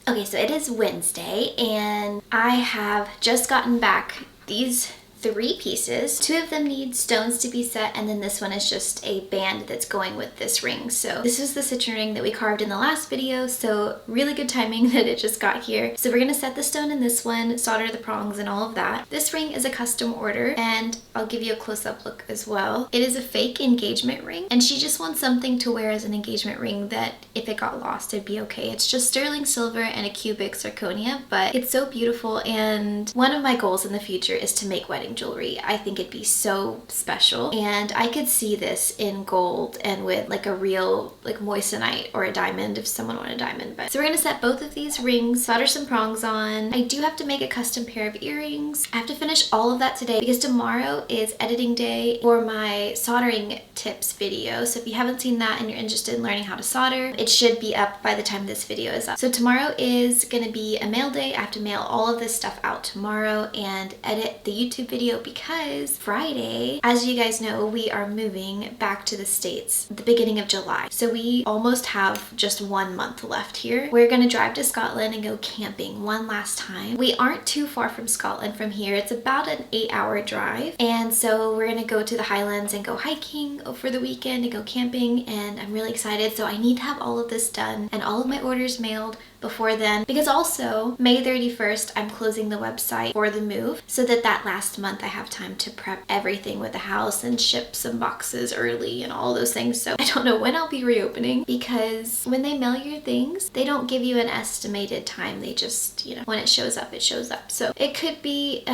Okay, so it is Wednesday and I have just gotten back these 3 pieces. 2 of them need stones to be set, and then this one is just a band that's going with this ring. So this is the citron ring that we carved in the last video, so really good timing that it just got here. So we're gonna set the stone in this one, solder the prongs and all of that. This ring is a custom order, and I'll give you a close-up look as well. It is a fake engagement ring, and she just wants something to wear as an engagement ring that if it got lost, it'd be okay. It's just sterling silver and a cubic zirconia, but it's so beautiful, and one of my goals in the future is to make wedding jewelry. I think it'd be so special, and I could see this in gold and with like a real like moissanite or a diamond if someone wanted a diamond. But so we're gonna set both of these rings, solder some prongs on. I do have to make a custom pair of earrings. I have to finish all of that today because tomorrow is editing day for my soldering tips video. So if you haven't seen that and you're interested in learning how to solder, it should be up by the time this video is up. So tomorrow is gonna be a mail day. I have to mail all of this stuff out tomorrow and edit the YouTube video because Friday, as you guys know, we are moving back to the States at the beginning of July. So we almost have just 1 month left here. We're gonna drive to Scotland and go camping one last time. We aren't too far from Scotland from here. It's about an 8-hour drive. And so we're gonna go to the Highlands and go hiking over the weekend and go camping, and I'm really excited. So I need to have all of this done and all of my orders mailed before then, because also May 31st I'm closing the website for the move so that last month I have time to prep everything with the house and ship some boxes early and all those things. So I don't know when I'll be reopening, because when they mail your things they don't give you an estimated time. They just, you know, when it shows up, it shows up. So it could be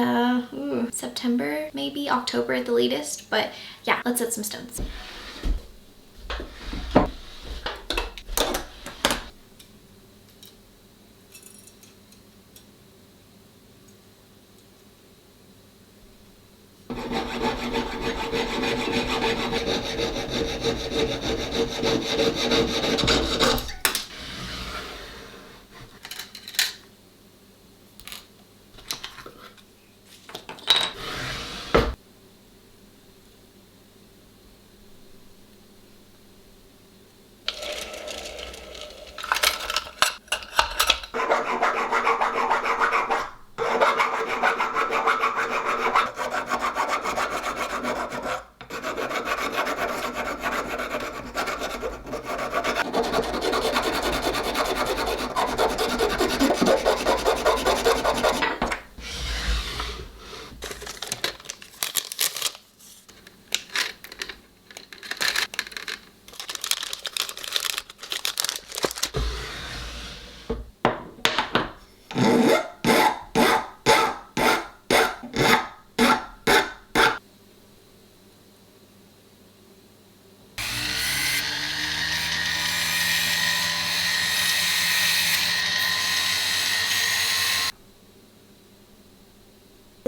September, maybe October at the latest. But yeah, let's set some stones.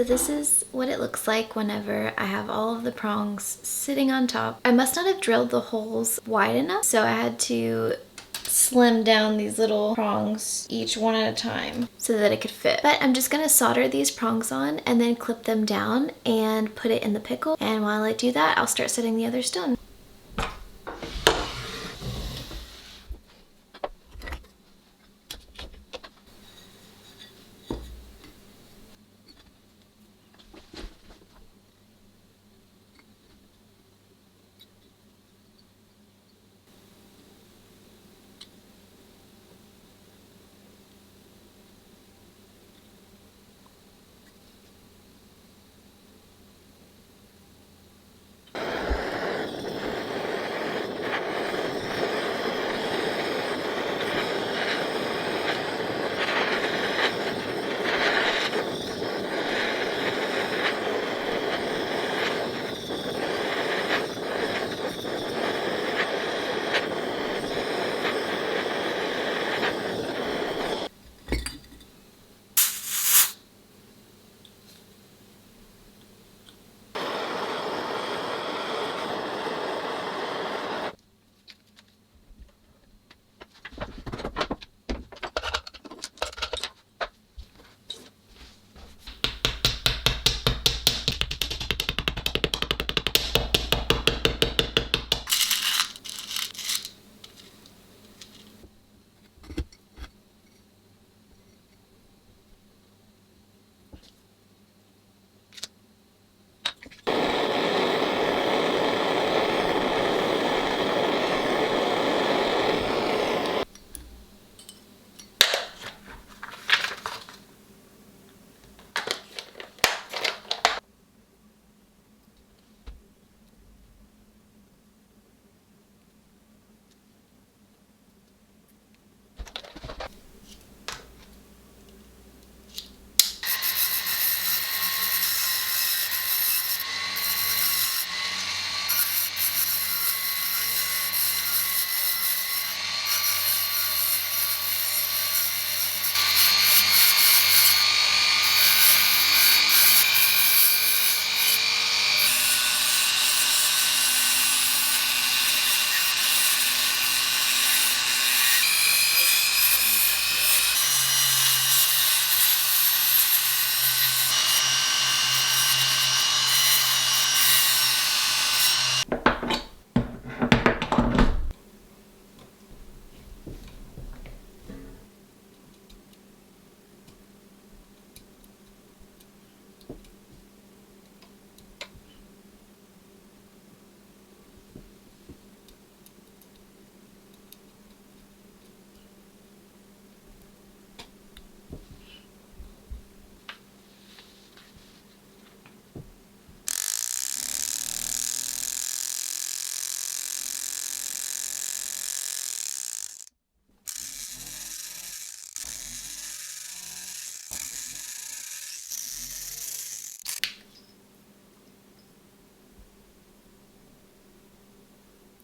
So this is what it looks like whenever I have all of the prongs sitting on top. I must not have drilled the holes wide enough, so I had to slim down these little prongs each one at a time so that it could fit. But I'm just gonna solder these prongs on and then clip them down and put it in the pickle. And while I do that, I'll start setting the other stone.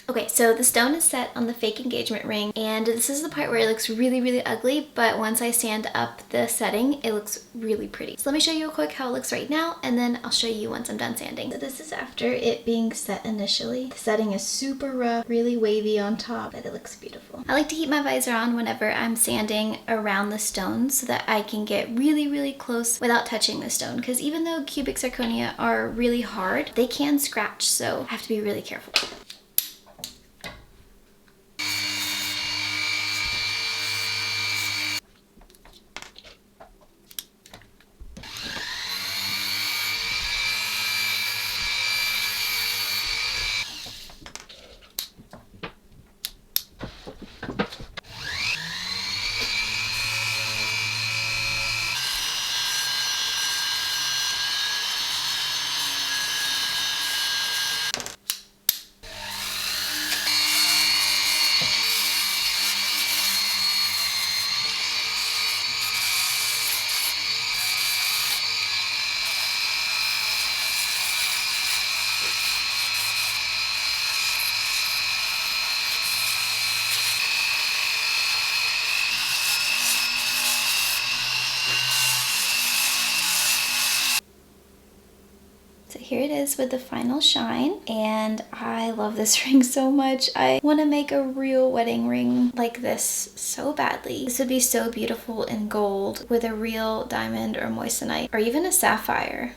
Okay, so the stone is set on the fake engagement ring, and this is the part where it looks really, really ugly, but once I sand up the setting, it looks really pretty. So let me show you real quick how it looks right now, and then I'll show you once I'm done sanding. So this is after it being set initially. The setting is super rough, really wavy on top, but it looks beautiful. I like to keep my visor on whenever I'm sanding around the stone so that I can get really, really close without touching the stone, because even though cubic zirconia are really hard, they can scratch, so I have to be really careful. So here it is with the final shine, and I love this ring so much. I want to make a real wedding ring like this so badly. This would be so beautiful in gold with a real diamond or moissanite or even a sapphire.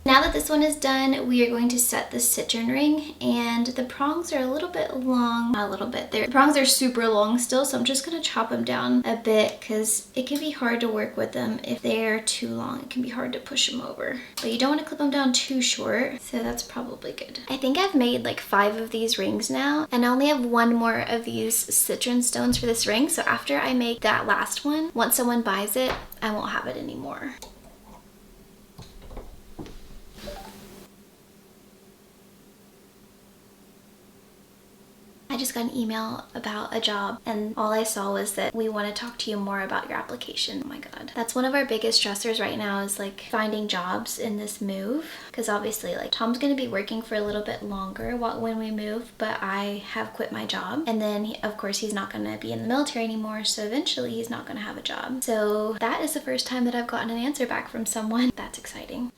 Now that this one is done, we are going to set the citron ring, and the prongs are a little bit long, not a little bit, the prongs are super long still, so I'm just going to chop them down a bit because it can be hard to work with them if they're too long. It can be hard to push them over, but you don't want to clip them down too short, so that's probably good. I think I've made like 5 of these rings now, and I only have 1 more of these citron stones for this ring, so after I make that last one, once someone buys it, I won't have it anymore. I just got an email about a job, and all I saw was that we want to talk to you more about your application. Oh my god. That's one of our biggest stressors right now, is like finding jobs in this move, because obviously like Tom's gonna be working for a little bit longer when we move, but I have quit my job, and then of course he's not gonna be in the military anymore, so eventually he's not gonna have a job. So that is the first time that I've gotten an answer back from someone. That's exciting.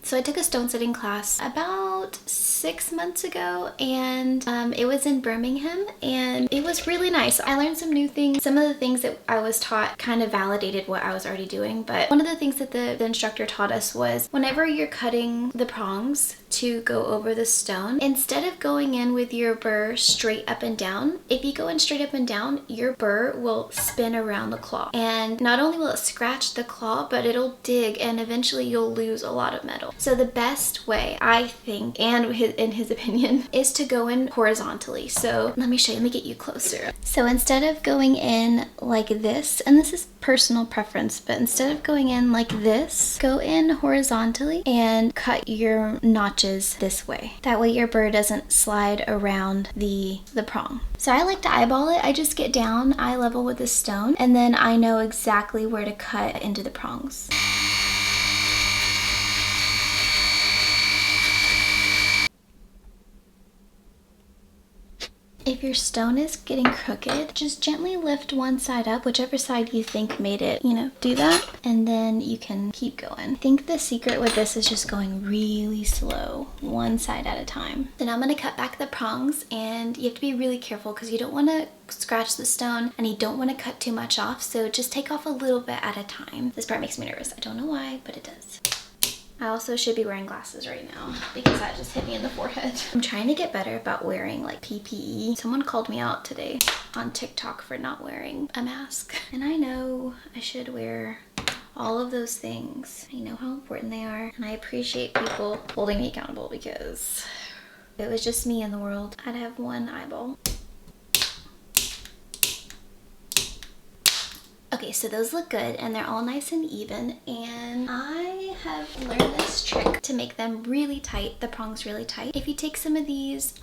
So I took a stone setting class about 6 months ago, and it was in Birmingham, and it was really nice. I learned some new things. Some of the things that I was taught kind of validated what I was already doing, but one of the things that the instructor taught us was whenever you're cutting the prongs to go over the stone, instead of going in with your burr straight up and down, if you go in straight up and down, your burr will spin around the claw, and not only will it scratch the claw, but it'll dig, and eventually you'll lose a lot of metal. So the best way, I think, and in his opinion, is to go in horizontally. So let me show you, let me get you closer. So instead of going in like this, and this is personal preference, but instead of going in like this, go in horizontally and cut your notches this way. That way your burr doesn't slide around the prong. So I like to eyeball it. I just get down eye level with the stone, and then I know exactly where to cut into the prongs. If your stone is getting crooked, just gently lift one side up, whichever side you think made it, do that, and then you can keep going. I think the secret with this is just going really slow, one side at a time. Then I'm gonna cut back the prongs, and you have to be really careful because you don't want to scratch the stone and you don't want to cut too much off, so just take off a little bit at a time. This part makes me nervous. I don't know why, but it does. I also should be wearing glasses right now because that just hit me in the forehead. I'm trying to get better about wearing like PPE. Someone called me out today on TikTok for not wearing a mask. And I know I should wear all of those things. I know how important they are, and I appreciate people holding me accountable, because if it was just me in the world, I'd have one eyeball. Okay, so those look good and they're all nice and even, and I have have learned this trick to make them really tight, the prongs really tight. If you take some of these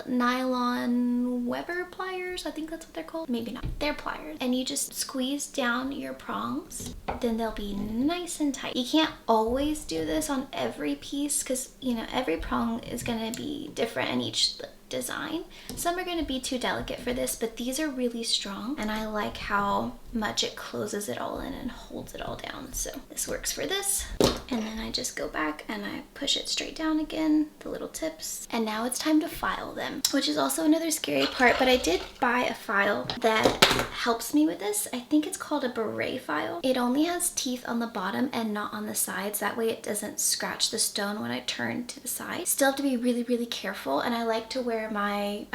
nylon Weber pliers, I think that's what they're called. Maybe not. They're pliers. And you just squeeze down your prongs, then they'll be nice and tight. You can't always do this on every piece because, you know, every prong is going to be different in each design. Some are going to be too delicate for this, but these are really strong and I like how much it closes it all in and holds it all down. So this works for this. And then I just go back and I push it straight down again, the little tips. And now it's time to file them, which is also another scary part, but I did buy a file that helps me with this. I think it's called a beret file. It only has teeth on the bottom and not on the sides. That way it doesn't scratch the stone when I turn to the side. Still have to be really, really careful. And I like to wear my,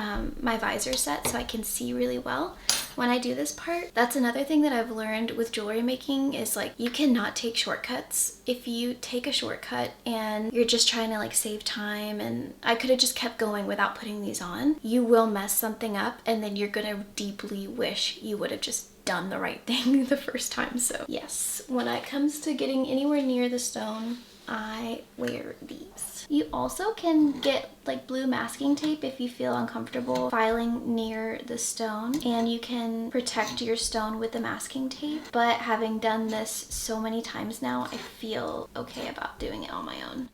my visor set so I can see really well when I do this part. That's another thing that I've learned with jewelry making is like, you cannot take shortcuts. If you take a shortcut and you're just trying to like save time, and I could have just kept going without putting these on, you will mess something up and then you're gonna deeply wish you would have just done the right thing the first time. So yes, when it comes to getting anywhere near the stone, I wear these. You also can get like blue masking tape if you feel uncomfortable filing near the stone, and you can protect your stone with the masking tape. But having done this so many times now, I feel okay about doing it on my own.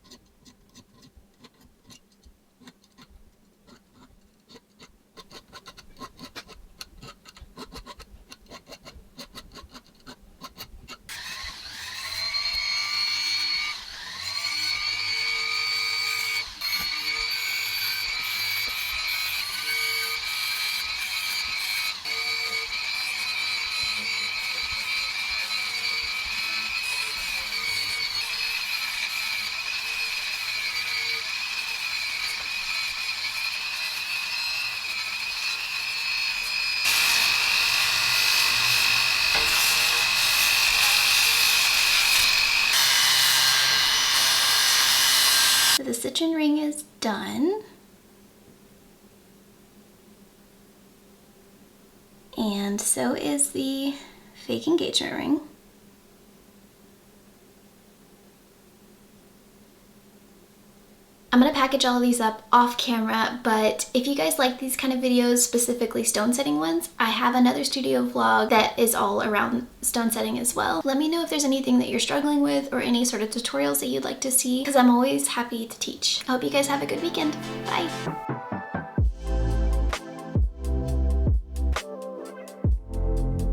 So the stitch-in ring is done. And so is the fake engagement ring. I'm gonna package all of these up off camera, but if you guys like these kind of videos, specifically stone setting ones, I have another studio vlog that is all around stone setting as well. Let me know if there's anything that you're struggling with or any sort of tutorials that you'd like to see, because I'm always happy to teach. I hope you guys have a good weekend. Bye!